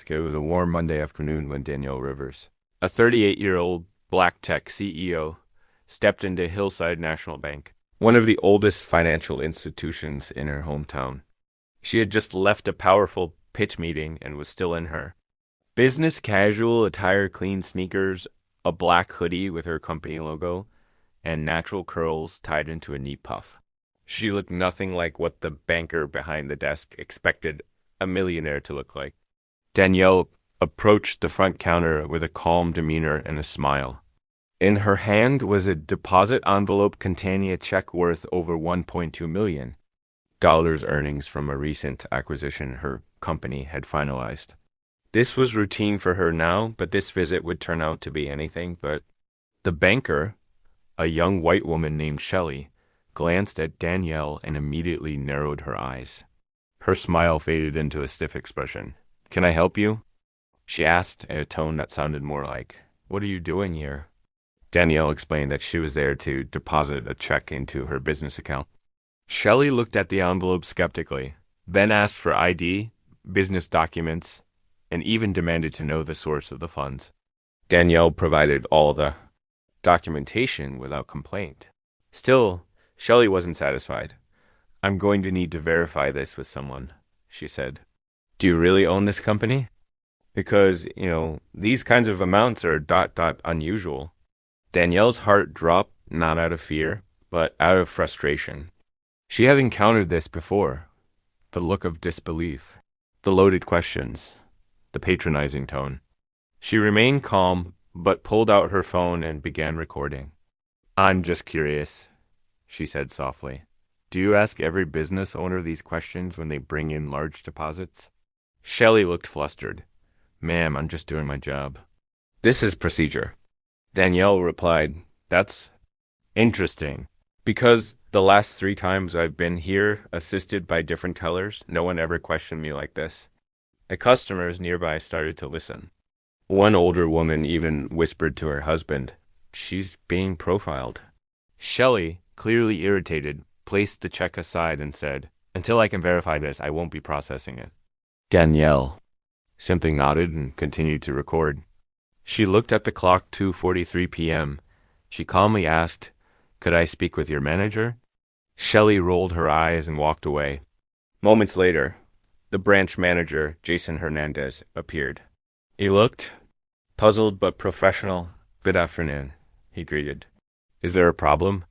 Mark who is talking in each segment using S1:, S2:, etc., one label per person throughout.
S1: desk. It was a warm Monday afternoon when Danielle Rivers, a 38-year-old black tech CEO, stepped into Hillside National Bank, one of the oldest financial institutions in her hometown. She had just left a powerful pitch meeting and was still in her business casual attire, clean sneakers, a black hoodie with her company logo, and natural curls tied into a neat puff. She looked nothing like what the banker behind the desk expected a millionaire to look like. Danielle approached the front counter with a calm demeanor and a smile. In her hand was a deposit envelope containing a check worth over $1.2 million earnings from a recent acquisition her company had finalized. This was routine for her now, but this visit would turn out to be anything but. The banker, a young white woman named Shelley, glanced at Danielle and immediately narrowed her eyes. Her smile faded into a stiff expression. "Can I help you?" she asked in a tone that sounded more like, "What are you doing here?" Danielle explained that she was there to deposit a check into her business account. Shelley looked at the envelope skeptically, then asked for ID, business documents, and even demanded to know the source of the funds. Danielle provided all the documentation without complaint. Still, Shelley wasn't satisfied. "I'm going to need to verify this with someone," she said. "Do you really own this company? Because, these kinds of amounts are ... unusual." Danielle's heart dropped, not out of fear, but out of frustration. She had encountered this before. The look of disbelief, the loaded questions, the patronizing tone. She remained calm, but pulled out her phone and began recording. "I'm just curious," she said softly. "Do you ask every business owner these questions when they bring in large deposits?" Shelley looked flustered. "Ma'am, I'm just doing my job." "This is procedure." Danielle replied, "That's interesting. Because the last 3 times I've been here, assisted by different tellers, no one ever questioned me like this." The customers nearby started to listen. One older woman even whispered to her husband, "She's being profiled." Shelley, clearly irritated, placed the check aside and said, "Until I can verify this, I won't be processing it." Danielle simply nodded and continued to record. She looked at the clock, 2:43 p.m. She calmly asked, "Could I speak with your manager?" Shelley rolled her eyes and walked away. Moments later, the branch manager, Jason Hernandez, appeared. He looked puzzled but professional. "Good afternoon," he greeted. "Is there a problem?"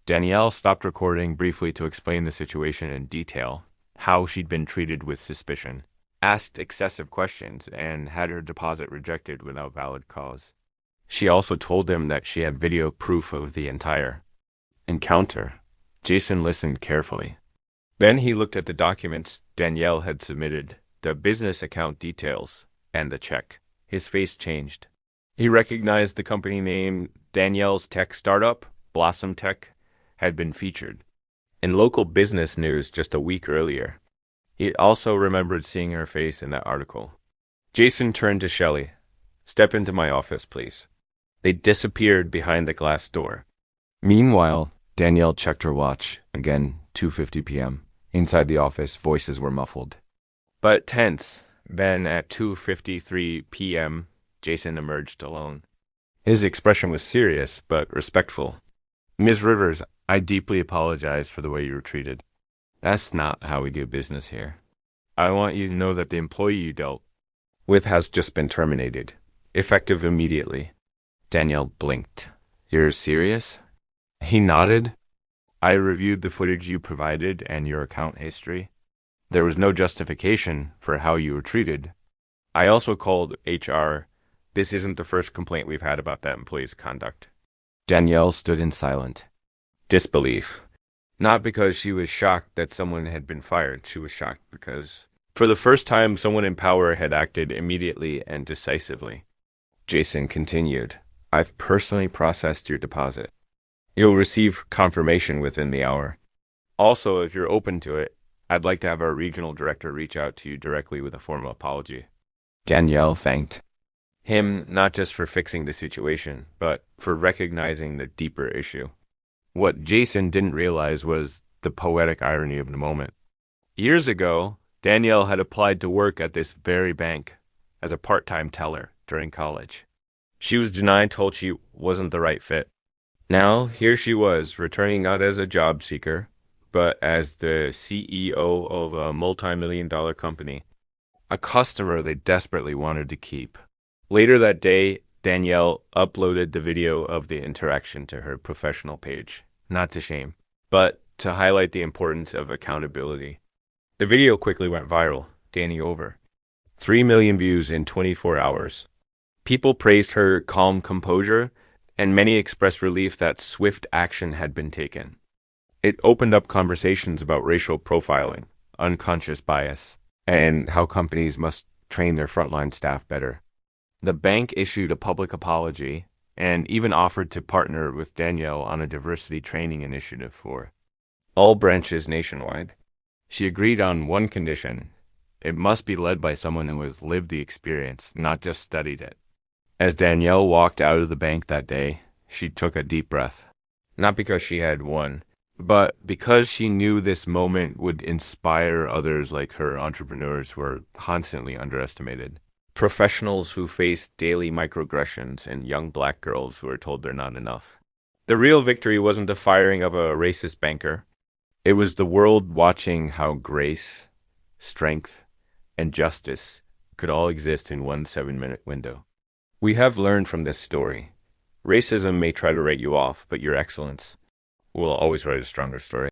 S1: Danielle stopped recording briefly to explain the situation in detail, how she'd been treated with suspicion, asked excessive questions, and had her deposit rejected without valid cause. She also told them that she had video proof of the entire encounter. Jason listened carefully. Then he looked at the documents Danielle had submitted, the business account details, and the check. His face changed. He recognized the company name. Danielle's tech startup, Blossom Tech, had been featured in local business news just a week earlier. He also remembered seeing her face in that article. Jason turned to Shelley. "Step into my office, please." They disappeared behind the glass door. Meanwhile, Danielle checked her watch. Again, 2:50 p.m. Inside the office, voices were muffled, but tense. Then at 2:53 p.m., Jason emerged alone. His expression was serious, but respectful. "Ms. Rivers, I deeply apologize for the way you were treated. That's not how we do business here. I want you to know that the employee you dealt with has just been terminated, effective immediately." Danielle blinked. "You're serious?" He nodded. "I reviewed the footage you provided and your account history. There was no justification for how you were treated. I also called HR. This isn't the first complaint we've had about that employee's conduct." Danielle stood in silent disbelief. Not because she was shocked that someone had been fired. She was shocked because, for the first time, someone in power had acted immediately and decisively. Jason continued, "I've personally processed your deposit. You'll receive confirmation within the hour. Also, if you're open to it, I'd like to have our regional director reach out to you directly with a formal apology." Danielle thanked him not just for fixing the situation, but for recognizing the deeper issue. What Jason didn't realize was the poetic irony of the moment. Years ago, Danielle had applied to work at this very bank, as a part-time teller during college. She was denied, told she wasn't the right fit. Now, here she was, returning not as a job seeker, but as the CEO of a multi-million-dollar company, a customer they desperately wanted to keep. Later that day, Danielle uploaded the video of the interaction to her professional page, not to shame, but to highlight the importance of accountability. The video quickly went viral, gaining over 3 million views in 24 hours. People praised her calm composure, and many expressed relief that swift action had been taken. It opened up conversations about racial profiling, unconscious bias, and how companies must train their frontline staff better. The bank issued a public apology and even offered to partner with Danielle on a diversity training initiative for all branches nationwide. She agreed on one condition: it must be led by someone who has lived the experience, not just studied it. As Danielle walked out of the bank that day, she took a deep breath. Not because she had won, but because she knew this moment would inspire others like her, entrepreneurs who are constantly underestimated. Professionals who face daily microaggressions, and young black girls who are told they're not enough. The real victory wasn't the firing of a racist banker. It was the world watching how grace, strength, and justice could all exist in one 7-minute window. We have learned from this story. Racism may try to write you off, but your excellence will always write a stronger story.